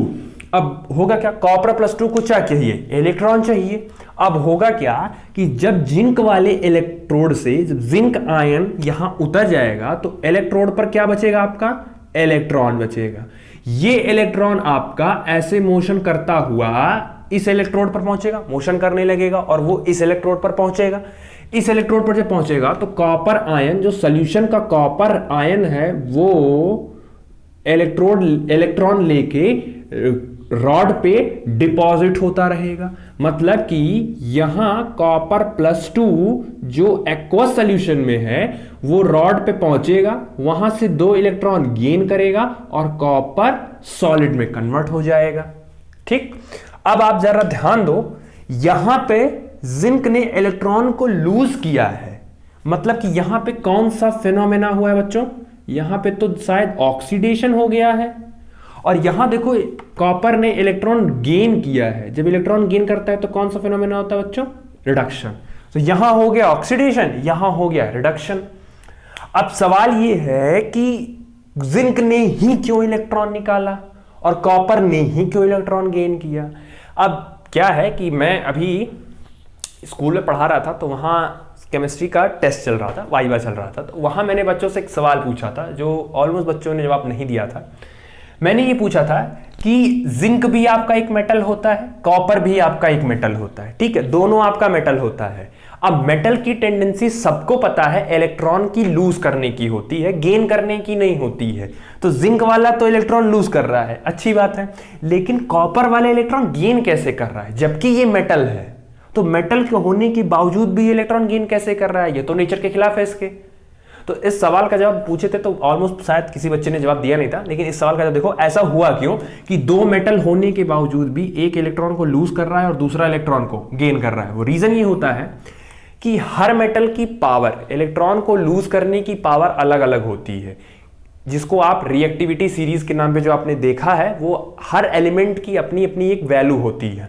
अब होगा क्या, कॉपर +2 को क्या चाहिए, इलेक्ट्रॉन चाहिए। अब होगा क्या कि जब जिंक वाले इलेक्ट्रोड से जब जिंक आयन यहां उतर जाएगा तो इलेक्ट्रोड पर क्या बचेगा, आपका इलेक्ट्रॉन बचेगा। ये इलेक्ट्रॉन आपका ऐसे मोशन करता हुआ इस इलेक्ट्रोड पर पहुंचेगा, मोशन करने लगेगा और वो इस इलेक्ट्रोड पर पहुंचेगा। इस इलेक्ट्रोड पर जब पहुंचेगा तो कॉपर आयन, जो सॉल्यूशन का कॉपर आयन है, वो इलेक्ट्रॉन लेके रॉड पे डिपॉजिट होता रहेगा। मतलब कि यहां कॉपर +2 जो एक्वस सॉल्यूशन में है वो रॉड पे पहुंचेगा, वहां से 2 इलेक्ट्रॉन गेन करेगा और कॉपर सॉलिड में कन्वर्ट हो जाएगा, ठीक। अब आप जरा ध्यान दो, यहां पे जिंक ने इलेक्ट्रॉन को लूज किया है, मतलब कि यहां पे कौन सा फिनोमेना हुआ है बच्चों, यहां पे तो शायद ऑक्सीडेशन हो गया है। और यहां देखो कॉपर ने इलेक्ट्रॉन गेन किया है, जब इलेक्ट्रॉन गेन करता है तो कौन सा फिनोमेना होता है बच्चों, रिडक्शन। तो यहां हो गया ऑक्सीडेशन, यहां हो गया रिडक्शन। अब सवाल यह है कि जिंक ने ही क्यों इलेक्ट्रॉन निकाला और कॉपर ने ही क्यों इलेक्ट्रॉन गेन किया। अब क्या है कि मैं अभी स्कूल में पढ़ा रहा था, तो वहाँ केमिस्ट्री का टेस्ट चल रहा था, वाइवा चल रहा था, तो वहाँ मैंने बच्चों से एक सवाल पूछा था जो ऑलमोस्ट बच्चों ने जवाब नहीं दिया था। मैंने ये पूछा था कि जिंक भी आपका एक मेटल होता है, कॉपर भी आपका एक मेटल होता है, ठीक है, दोनों आपका मेटल होता है। अब मेटल की टेंडेंसी सबको पता है इलेक्ट्रॉन की लूज करने की होती है, गेन करने की नहीं होती है। तो जिंक वाला तो इलेक्ट्रॉन लूज कर रहा है, अच्छी बात है, लेकिन कॉपर वाला इलेक्ट्रॉन गेन कैसे कर रहा है जबकि ये मेटल है? तो मेटल के होने के बावजूद भी इलेक्ट्रॉन गेन कैसे कर रहा है? ये तो नेचर के खिलाफ है इसके। तो इस सवाल का जवाब पूछे थे तो ऑलमोस्ट शायद किसी बच्चे ने जवाब दिया नहीं था, लेकिन इस सवाल का जवाब देखो, ऐसा हुआ क्यों कि दो मेटल होने के बावजूद भी एक इलेक्ट्रॉन को लूज कर रहा है और दूसरा इलेक्ट्रॉन को गेन कर रहा है। वो रीजन ये होता है कि हर मेटल की पावर, इलेक्ट्रॉन को लूज करने की पावर अलग अलग होती है, जिसको आप रिएक्टिविटी सीरीज के नाम पे जो आपने देखा है, वो हर एलिमेंट की अपनी अपनी एक वैल्यू होती है।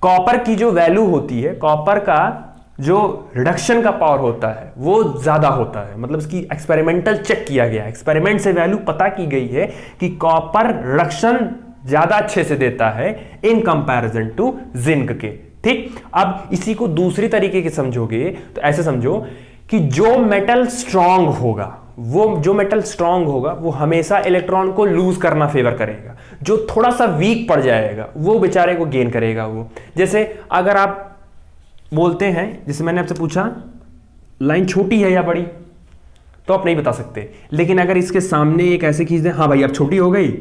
कॉपर की जो वैल्यू होती है, कॉपर का जो रिडक्शन का पावर होता है वो ज्यादा होता है, मतलब इसकी एक्सपेरिमेंटल चेक किया गया, एक्सपेरिमेंट से वैल्यू पता की गई है कि कॉपर रिडक्शन ज्यादा अच्छे से देता है इन कंपैरिजन टू जिंक के। ठीक, अब इसी को दूसरी तरीके के समझोगे तो ऐसे समझो कि जो मेटल स्ट्रांग होगा, वो हमेशा इलेक्ट्रॉन को लूज करना फेवर करेगा। जो थोड़ा सा वीक पड़ जाएगा वो बेचारे को गेन करेगा। वो जैसे अगर आप बोलते हैं, जैसे मैंने आपसे पूछा लाइन छोटी है या बड़ी, तो आप नहीं बता सकते, लेकिन अगर इसके सामने एक ऐसे खींच दें, हाँ भाई अब छोटी हो गई,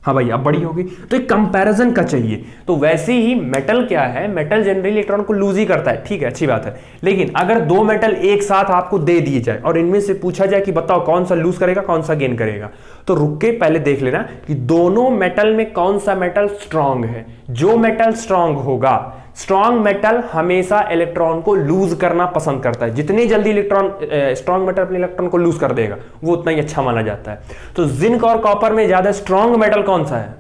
हाँ भाई अब बड़ी हो गई, तो एक कंपैरिजन का चाहिए। तो वैसे ही मेटल क्या है, मेटल जनरली इलेक्ट्रॉन को लूज ही करता है, ठीक है, अच्छी बात है, लेकिन अगर दो मेटल एक साथ आपको दे दिए जाए और इनमें से पूछा जाए कि बताओ कौन सा लूज करेगा कौन सा गेन करेगा, तो रुक के पहले देख लेना कि दोनों मेटल में कौन सा मेटल स्ट्रांग है। जो मेटल स्ट्रांग होगा, स्ट्रांग मेटल हमेशा इलेक्ट्रॉन को लूज करना पसंद करता है। जितनी जल्दी इलेक्ट्रॉन स्ट्रांग मेटल अपने इलेक्ट्रॉन को लूज कर देगा वो उतना ही अच्छा माना जाता है। तो जिंक और कॉपर में ज्यादा स्ट्रांग मेटल कौन सा है?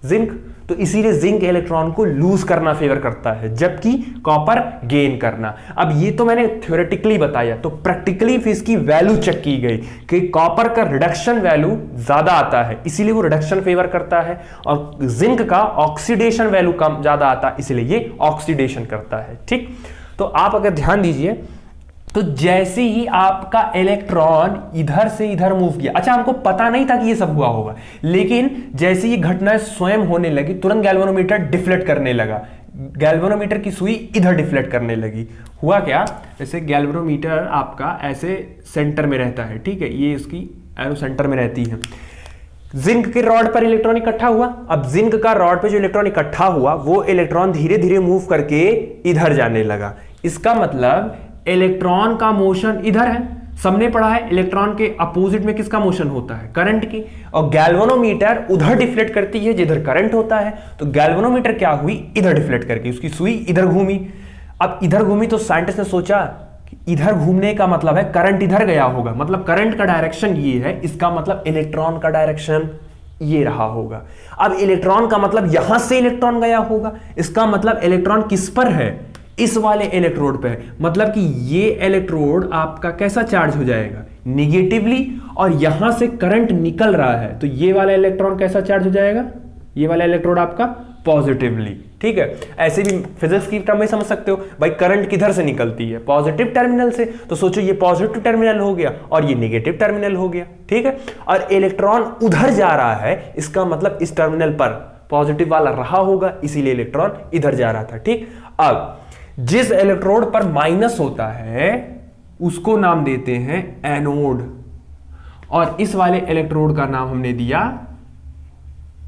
जिंक। तो इसीलिए जिंक इलेक्ट्रॉन को लूज करना फेवर करता है जबकि कॉपर गेन करना। अब ये तो मैंने थ्योरेटिकली बताया, तो प्रैक्टिकली फिर इसकी वैल्यू चेक की गई कि कॉपर का रिडक्शन वैल्यू ज्यादा आता है इसलिए वो रिडक्शन फेवर करता है, और जिंक का ऑक्सीडेशन वैल्यू कम ज्यादा आता है इसलिए ये ऑक्सीडेशन करता है। ठीक, तो आप अगर ध्यान दीजिए तो जैसे ही आपका इलेक्ट्रॉन इधर से इधर मूव किया, अच्छा हमको पता नहीं था कि ये सब हुआ होगा, लेकिन जैसे ये घटना स्वयं होने लगी तुरंत गैल्वेनोमीटर डिफ्लेक्ट करने लगा, गैल्वेनोमीटर की सुई इधर डिफ्लेक्ट करने लगी। हुआ क्या, जैसे गैल्वेनोमीटर आपका ऐसे सेंटर में रहता है, ठीक है, ये इसकी एरो सेंटर में रहती है। जिंक के रॉड पर इलेक्ट्रॉन इकट्ठा हुआ, अब जिंक का रॉड पे जो इलेक्ट्रॉन इकट्ठा हुआ वो इलेक्ट्रॉन धीरे धीरे मूव करके इधर जाने लगा। इसका मतलब इलेक्ट्रॉन का मोशन इधर है, सबने पढ़ा है इलेक्ट्रॉन के अपोजिट में किसका मोशन होता है, करंट की, और गैल्वेनोमीटर उधर डिफ्लेक्ट करती है जिधर करंट होता है। तो गैल्वेनोमीटर क्या हुई, इधर डिफ्लेक्ट करके उसकी सुई इधर घूमी। अब इधर घूमी तो साइंटिस्ट ने सोचा कि इधर घूमने का मतलब है करंट इधर गया होगा, मतलब करंट का डायरेक्शन ये है, इसका मतलब इलेक्ट्रॉन का डायरेक्शन ये रहा होगा। अब इलेक्ट्रॉन का मतलब यहां से इलेक्ट्रॉन गया होगा, इसका मतलब इलेक्ट्रॉन किस पर है, इस वाले इलेक्ट्रोड पे, मतलब कि ये इलेक्ट्रोड आपका कैसा चार्ज हो जाएगा, निगेटिवली, और यहां से करंट निकल रहा है तो ये वाला इलेक्ट्रॉन कैसा चार्ज हो जाएगा, ये वाला इलेक्ट्रोड आपका पॉजिटिवली। ठीक है, ऐसे भी फिजिक्स की टर्म में समझ सकते हो भाई, करंट किधर से निकलती है, पॉजिटिव टर्मिनल से, तो सोचो ये पॉजिटिव टर्मिनल हो गया और ये नेगेटिव टर्मिनल हो गया। ठीक है, और इलेक्ट्रॉन उधर जा रहा है, इसका मतलब इस टर्मिनल पर पॉजिटिव वाला रहा होगा इसीलिए इलेक्ट्रॉन इधर जा रहा था। ठीक, अब जिस इलेक्ट्रोड पर माइनस होता है उसको नाम देते हैं एनोड, और इस वाले इलेक्ट्रोड का नाम हमने दिया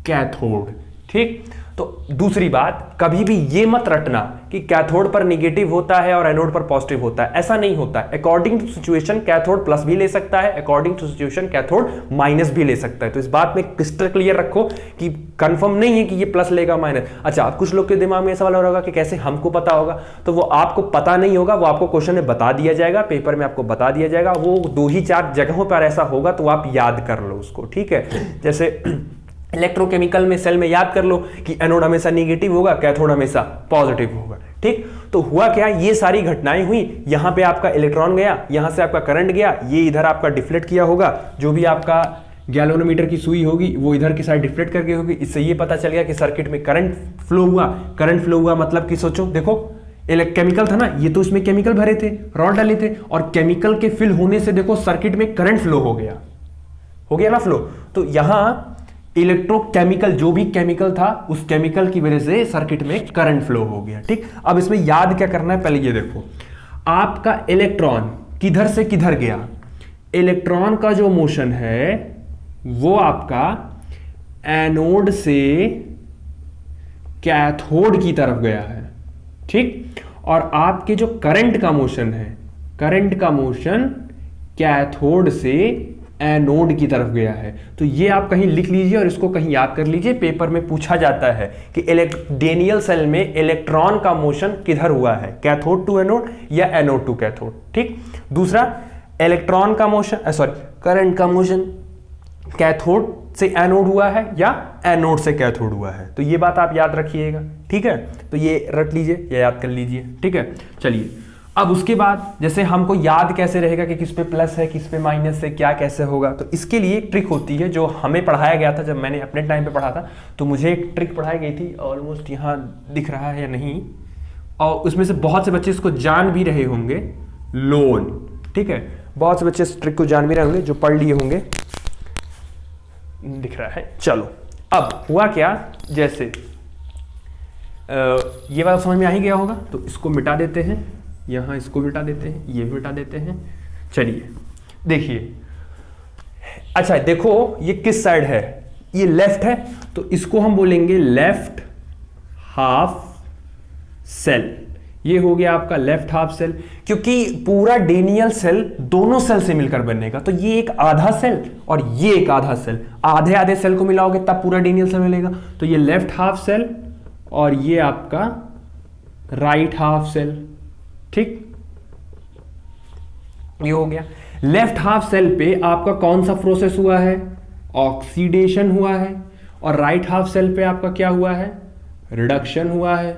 कैथोड। ठीक, तो दूसरी बात, कभी भी ये मत रटना कि कैथोड पर नेगेटिव होता है और एनोड पर पॉजिटिव होता है, ऐसा नहीं होता है। According to situation cathode plus भी ले सकता है, according to situation cathode minus भी ले सकता है। तो इस बात में क्रिस्टल क्लियर रखो कि कंफर्म नहीं है कि ये प्लस लेगा माइनस। अच्छा, अब कुछ लोग के दिमाग में सवाल हो रहा होगा कि कैसे हमको पता होगा, तो वो आपको पता नहीं होगा, वो आपको क्वेश्चन में बता दिया जाएगा, पेपर में आपको बता दिया जाएगा, वो 2 ही 4 जगहों पर ऐसा होगा, तो आप याद कर लो उसको। ठीक है, जैसे इलेक्ट्रोकेमिकल में सेल में याद कर लो कि एनोड हमेशा नेगेटिव होगा, कैथोड हमेशा पॉजिटिव होगा। ठीक, तो हुआ क्या, ये सारी घटनाएं हुई, यहां पे आपका इलेक्ट्रॉन गया, यहां से आपका करंट गया, ये इधर आपका डिफ्लेक्ट किया होगा, जो भी आपका गैल्वेनोमीटर की सुई होगी वो इधर की साइड डिफ्लेक्ट करके होगी। इससे ये पता चल गया कि सर्किट में करंट फ्लो हुआ। करंट फ्लो हुआ मतलब कि सोचो, देखो केमिकल था ना, ये तो इसमें केमिकल भरे थे, रॉड डाले थे, और केमिकल के फिल होने से देखो सर्किट में करंट फ्लो हो गया ना फ्लो। तो यहां इलेक्ट्रोकेमिकल जो भी केमिकल था उस केमिकल की वजह से सर्किट में करंट फ्लो हो गया। ठीक, अब इसमें याद क्या करना है, पहले ये देखो, आपका इलेक्ट्रॉन किधर से किधर गया, इलेक्ट्रॉन का जो मोशन है वो आपका एनोड से कैथोड की तरफ गया है। ठीक, और आपके जो करंट का मोशन है, करंट का मोशन कैथोड से एनोड की तरफ गया है। तो ये आप कहीं लिख लीजिए और इसको कहीं याद कर लीजिए, पेपर में पूछा जाता है कि डेनियल सेल में इलेक्ट्रॉन का मोशन किधर हुआ है, कैथोड टू एनोड या एनोड टू कैथोड। ठीक, दूसरा इलेक्ट्रॉन का मोशन करंट का मोशन कैथोड से एनोड हुआ है या एनोड से कैथोड हुआ है। तो ये बात आप याद रखिएगा। ठीक है, तो ये रख लीजिए या याद कर लीजिए। ठीक है, चलिए अब उसके बाद जैसे हमको याद कैसे रहेगा कि किस पे प्लस है किस पे माइनस है, क्या कैसे होगा, तो इसके लिए एक ट्रिक होती है जो हमें पढ़ाया गया था जब मैंने अपने टाइम पे पढ़ा था। तो मुझे एक ट्रिक पढ़ाई गई थी, ऑलमोस्ट यहाँ दिख रहा है या नहीं, और उसमें से बहुत से बच्चे इसको जान भी रहे होंगे, लोन। ठीक है, बहुत से बच्चे इस ट्रिक को जान भी रहे होंगे जो पढ़ लिए होंगे, दिख रहा है। चलो अब हुआ क्या, जैसे ये वाला समझ में आ ही गया होगा, तो इसको मिटा देते हैं, यहाँ इसको मिटा देते हैं, ये मिटा देते हैं। चलिए देखिए, अच्छा देखो ये किस साइड है, ये लेफ्ट है, तो इसको हम बोलेंगे लेफ्ट हाफ सेल। ये हो गया आपका लेफ्ट हाफ सेल, क्योंकि पूरा डेनियल सेल दोनों सेल से मिलकर बनेगा, तो ये एक आधा सेल और ये एक आधा सेल, आधे आधे सेल को मिलाओगे तब पूरा डेनियल सेल मिलेगा। तो ये लेफ्ट हाफ सेल और ये आपका राइट हाफ सेल। ठीक, ये हो गया। लेफ्ट हाफ सेल पे आपका कौन सा प्रोसेस हुआ है, ऑक्सीडेशन हुआ है, और राइट हाफ सेल पे आपका क्या हुआ है, रिडक्शन हुआ है।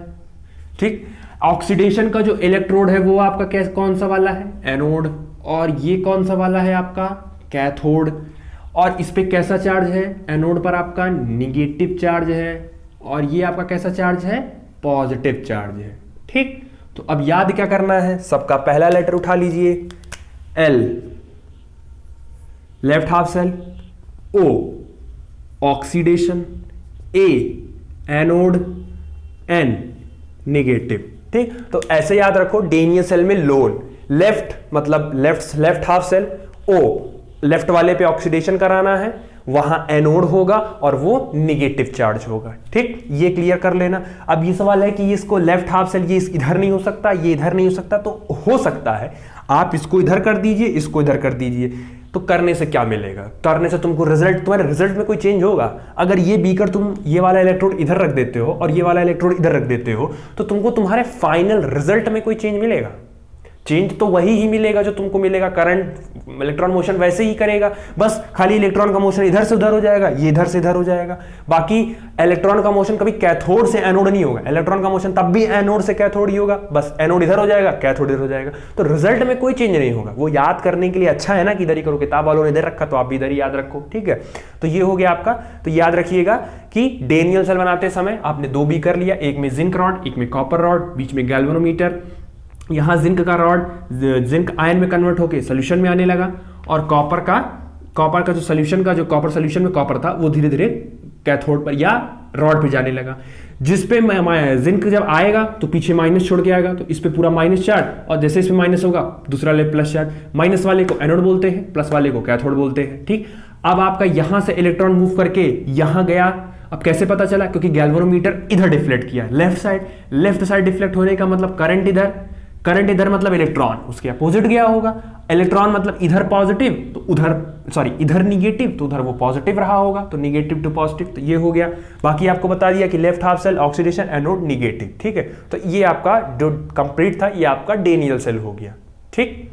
ठीक, ऑक्सीडेशन का जो इलेक्ट्रोड है वो आपका कैसे कौन सा वाला है, एनोड, और ये कौन सा वाला है आपका कैथोड, और इस पे कैसा चार्ज है, एनोड पर आपका निगेटिव चार्ज है, और ये आपका कैसा चार्ज है, पॉजिटिव चार्ज है। ठीक, तो अब याद क्या करना है, सबका पहला लेटर उठा लीजिए, एल लेफ्ट हाफ सेल, ओ ऑक्सीडेशन, ए एनोड, एन निगेटिव। ठीक, तो ऐसे याद रखो, डेनियल सेल में लोन, लेफ्ट मतलब लेफ्ट हाफ सेल, ओ लेफ्ट वाले पे ऑक्सीडेशन कराना है, वहां एनोड होगा और वो निगेटिव चार्ज होगा। ठीक, ये क्लियर कर लेना। अब ये सवाल है कि ये इसको लेफ्ट हाफ सेल ये इधर नहीं हो सकता, ये इधर नहीं हो सकता, तो हो सकता है आप इसको इधर कर दीजिए, इसको इधर कर दीजिए, तो करने से क्या मिलेगा, करने से तुमको रिजल्ट, तुम्हारे रिजल्ट में कोई चेंज होगा। अगर ये बीकर तुम ये वाला इलेक्ट्रोड इधर रख देते हो और ये वाला इलेक्ट्रोड इधर रख देते हो, तो तुमको तुम्हारे फाइनल रिजल्ट में कोई चेंज मिलेगा? चेंज तो वही ही मिलेगा जो तुमको मिलेगा, करंट इलेक्ट्रॉन मोशन वैसे ही करेगा, बस खाली इलेक्ट्रॉन का मोशन इधर से उधर हो जाएगा, ये इधर से इधर हो जाएगा। बाकी इलेक्ट्रॉन का मोशन कभी कैथोड से एनोड नहीं होगा, इलेक्ट्रॉन का मोशन तब भी एनोड से कैथोड ही होगा, बस एनोड इधर हो जाएगा, कैथोड इधर हो जाएगा, तो रिजल्ट में कोई चेंज नहीं होगा। वो याद करने के लिए अच्छा है ना कि इधर ही करो, किताब वालों ने इधर रखा तो आप भी इधर ही याद रखो। ठीक है, तो ये हो गया आपका। तो याद रखिएगा कि डेनियल सेल बनाते समय आपने दो बीकर लिया, एक में जिंक रॉड, एक में कॉपर रॉड, बीच में गैल्वेनोमीटर, यहाँ जिंक का रॉड जिंक आयन में कन्वर्ट होकर सोल्यूशन में आने लगा, और कॉपर का जो सोल्यूशन का जो कॉपर सोल्यूशन में कॉपर था वो धीरे धीरे कैथोड पर या रॉड पे जाने लगा। जिस पे जिंक जब आएगा तो पीछे माइनस छोड़ के आएगा, तो इस पे पूरा माइनस चार्ज, और जैसे इसमें माइनस होगा दूसरा ले प्लस चार्ज, माइनस वाले को एनोड बोलते हैं, प्लस वाले को कैथोड बोलते हैं। ठीक, अब आपका यहां से इलेक्ट्रॉन मूव करके यहां गया। अब कैसे पता चला? क्योंकि गैल्वेनोमीटर इधर डिफ्लेक्ट किया, लेफ्ट साइड डिफ्लेक्ट होने का मतलब करंट इधर मतलब इलेक्ट्रॉन उसके अपोजिट गया होगा, इलेक्ट्रॉन मतलब इधर पॉजिटिव तो उधर इधर निगेटिव तो उधर वो पॉजिटिव रहा होगा, तो निगेटिव टू पॉजिटिव, तो ये हो गया। बाकी आपको बता दिया कि left half cell oxidation, anode negative. ठीक है, तो ये आपका जो कंप्लीट था ये आपका डेनियल सेल हो गया। ठीक,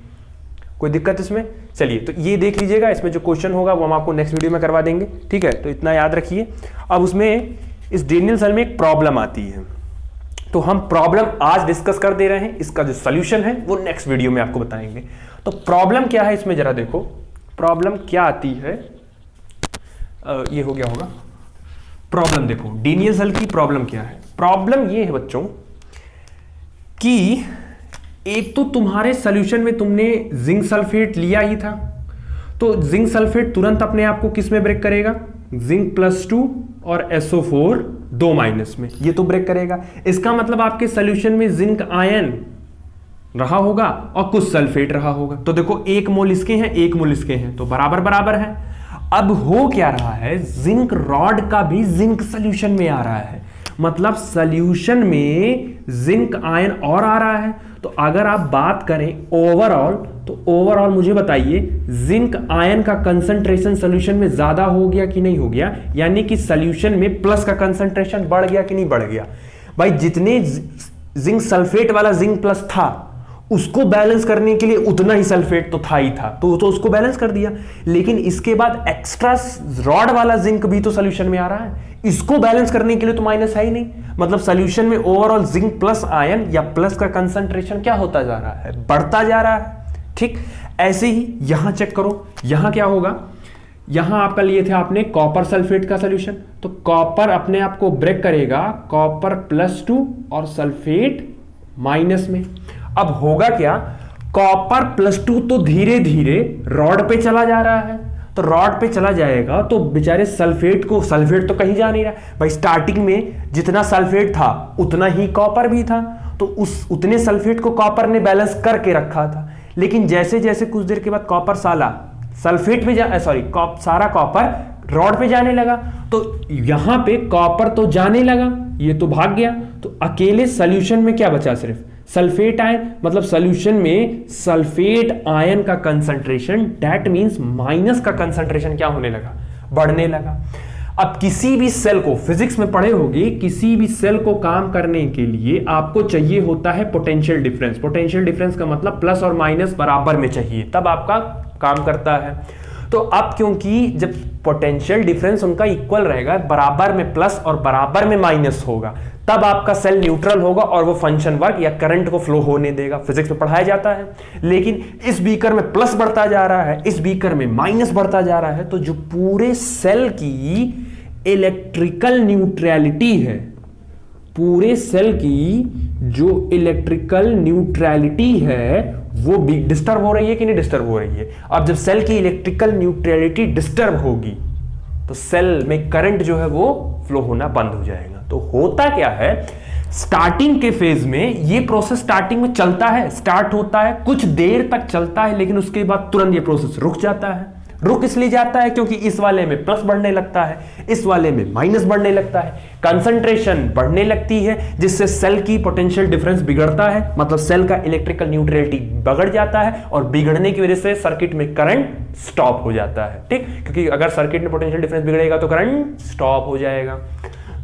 कोई दिक्कत इसमें? चलिए, तो ये देख लीजिएगा, इसमें जो क्वेश्चन होगा वो हम आपको नेक्स्ट वीडियो में करवा देंगे। ठीक है, तो इतना याद रखिए। अब उसमें इस डेनियल सेल में एक प्रॉब्लम आती है, तो हम प्रॉब्लम आज डिस्कस कर दे रहे हैं, इसका जो सॉल्यूशन है वो नेक्स्ट वीडियो में आपको बताएंगे। तो प्रॉब्लम क्या है इसमें जरा देखो, प्रॉब्लम क्या आती है, ये हो गया होगा प्रॉब्लम। देखो डेनियल सेल की प्रॉब्लम क्या है। प्रॉब्लम ये है बच्चों कि एक तो तुम्हारे सॉल्यूशन में तुमने जिंक सल्फेट लिया ही था, तो जिंक सल्फेट तुरंत अपने आप को किस में ब्रेक करेगा, जिंक +2 और SO4 2 माइनस में, ये तो ब्रेक करेगा। इसका मतलब आपके सोल्यूशन में जिंक आयन रहा होगा और कुछ सल्फेट रहा होगा। तो देखो 1 मोल इसके हैं 1 मोल इसके हैं, तो बराबर बराबर है। अब हो क्या रहा है, जिंक रॉड का भी जिंक सोल्यूशन में आ रहा है, मतलब सोल्यूशन में जिंक आयन और आ रहा है। तो अगर आप बात करें ओवरऑल, तो ओवरऑल मुझे बताइए जिंक आयन का कंसंट्रेशन सोल्यूशन में ज्यादा हो गया कि नहीं हो गया, यानी कि सोल्यूशन में प्लस का कंसंट्रेशन बढ़ गया कि नहीं बढ़ गया। भाई जितने जिंक सल्फेट वाला जिंक प्लस था उसको बैलेंस करने के लिए उतना ही सल्फेट तो था ही था, तो उसको बैलेंस कर दिया। लेकिन इसके बाद एक्स्ट्रा रॉड वाला जिंक भी तो सोल्यूशन में आ रहा है, इसको बैलेंस करने के लिए तो माइनस है ही नहीं। मतलब सोल्यूशन में ओवरऑल जिंक प्लस आयन या प्लस का कंसंट्रेशन क्या होता जा रहा है, बढ़ता जा रहा है। ठीक ऐसे ही यहां चेक करो, यहां क्या होगा, यहां आपका लिए थे आपने कॉपर सल्फेट का सोल्यूशन, तो कॉपर अपने आप को ब्रेक करेगा कॉपर +2 और सल्फेट माइनस में। अब होगा क्या, कॉपर +2 तो धीरे धीरे रॉड पे चला जा रहा है, तो रॉड पे चला जाएगा तो बेचारे सल्फेट तो कहीं जा नहीं रहा भाई। स्टार्टिंग में जितना सल्फेट था उतना ही कॉपर भी था, तो उतने सल्फेट को कॉपर ने बैलेंस करके रखा था। लेकिन जैसे जैसे कुछ देर के बाद कॉपर सारा कॉपर रॉड पे जाने लगा, तो यहां पे कॉपर तो जाने लगा, ये तो भाग गया, तो अकेले सोल्यूशन में क्या बचा, सिर्फ सल्फेट आयन। मतलब सोल्यूशन में सल्फेट आयन का कंसंट्रेशन, दैट मींस माइनस का कंसंट्रेशन क्या होने लगा, बढ़ने लगा। अब किसी भी सेल को, फिजिक्स में पढ़े होंगे, किसी भी सेल को काम करने के लिए आपको चाहिए होता है पोटेंशियल डिफरेंस। पोटेंशियल डिफरेंस का मतलब प्लस और माइनस बराबर में चाहिए, तब आपका काम करता है। तो अब क्योंकि जब पोटेंशियल डिफरेंस उनका इक्वल रहेगा, बराबर में प्लस और बराबर में माइनस होगा, तब आपका सेल न्यूट्रल होगा और वो फंक्शन वर्क या करंट को फ्लो होने देगा। फिजिक्स में पढ़ाया जाता है। लेकिन इस बीकर में प्लस बढ़ता जा रहा है, इस बीकर में माइनस बढ़ता जा रहा है, तो जो पूरे सेल की इलेक्ट्रिकल न्यूट्रलिटी है, पूरे सेल की जो इलेक्ट्रिकल न्यूट्रलिटी है वो भी डिस्टर्ब हो रही है कि नहीं डिस्टर्ब हो रही है। अब जब सेल की इलेक्ट्रिकल न्यूट्रलिटी डिस्टर्ब होगी तो सेल में करंट जो है वो फ्लो होना बंद हो जाएगा। तो होता क्या है, स्टार्टिंग के फेज में ये प्रोसेस स्टार्टिंग में चलता है, स्टार्ट होता है, कुछ देर तक चलता है, लेकिन उसके बाद तुरंत ये प्रोसेस रुक जाता है। रुक इसलिए जाता है क्योंकि इस वाले में प्लस बढ़ने लगता है, इस वाले में माइनस बढ़ने लगता है, कंसंट्रेशन बढ़ने लगती है, जिससे सेल की पोटेंशियल डिफरेंस बिगड़ता है, मतलब सेल का इलेक्ट्रिकल न्यूट्रलिटी बिगड़ जाता है, और बिगड़ने की वजह से सर्किट में करंट स्टॉप हो जाता है। ठीक, क्योंकि अगर सर्किट में पोटेंशियल डिफरेंस बिगड़ेगा तो करंट स्टॉप हो जाएगा।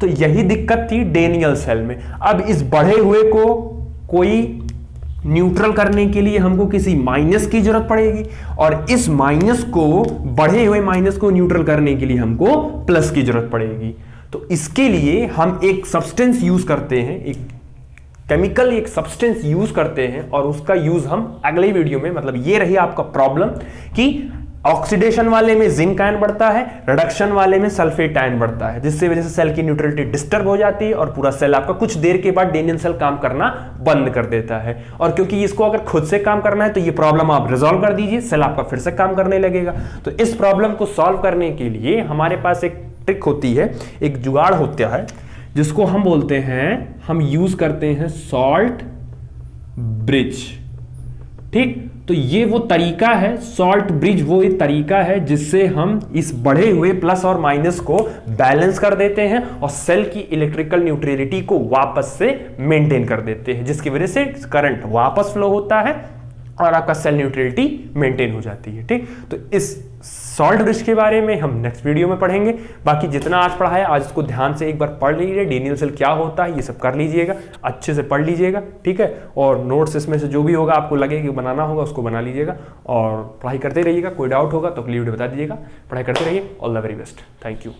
तो यही दिक्कत थी डेनियल सेल में। अब इस बढ़े हुए को कोई न्यूट्रल करने के लिए हमको किसी माइनस की जरूरत पड़ेगी, और इस माइनस को, बढ़े हुए माइनस को न्यूट्रल करने के लिए हमको प्लस की जरूरत पड़ेगी। तो इसके लिए हम एक सब्सटेंस यूज करते हैं, एक केमिकल एक सब्सटेंस यूज करते हैं, और उसका यूज हम अगले वीडियो में, मतलब ये रही आपका प्रॉब्लम कि ऑक्सीडेशन वाले में जिंक आयन बढ़ता है, रिडक्शन वाले में सल्फेट आयन बढ़ता है, जिससे वजह से सेल की न्यूट्रलिटी डिस्टर्ब हो जाती है और पूरा सेल आपका कुछ देर के बाद डेनियल सेल काम करना बंद कर देता है। और क्योंकि इसको अगर खुद से काम करना है तो ये प्रॉब्लम आप रिजॉल्व कर दीजिए, सेल आपका फिर से काम करने लगेगा। तो इस प्रॉब्लम को सॉल्व करने के लिए हमारे पास एक ट्रिक होती है, एक जुगाड़ होता है, जिसको हम बोलते हैं, हम यूज करते हैं सॉल्ट ब्रिज। ठीक, तो ये वो तरीका है, सॉल्ट ब्रिज वो एक तरीका है जिससे हम इस बढ़े हुए प्लस और माइनस को बैलेंस कर देते हैं और सेल की इलेक्ट्रिकल न्यूट्रलिटी को वापस से मेंटेन कर देते हैं, जिसकी वजह से करंट वापस फ्लो होता है और आपका सेल न्यूट्रलिटी मेंटेन हो जाती है। ठीक, तो इस सॉल्ट ब्रिज के बारे में हम नेक्स्ट वीडियो में पढ़ेंगे। बाकी जितना आज पढ़ा है, आज इसको ध्यान से एक बार पढ़ लीजिए, डेनियल सेल क्या होता है ये सब कर लीजिएगा, अच्छे से पढ़ लीजिएगा। ठीक है, और नोट्स इसमें से जो भी होगा आपको लगे कि बनाना होगा उसको बना लीजिएगा, और पढ़ाई करते रहिएगा। कोई डाउट होगा तो अगली वीडियो बता दीजिएगा। पढ़ाई करते रहिए। All the very best. Thank you.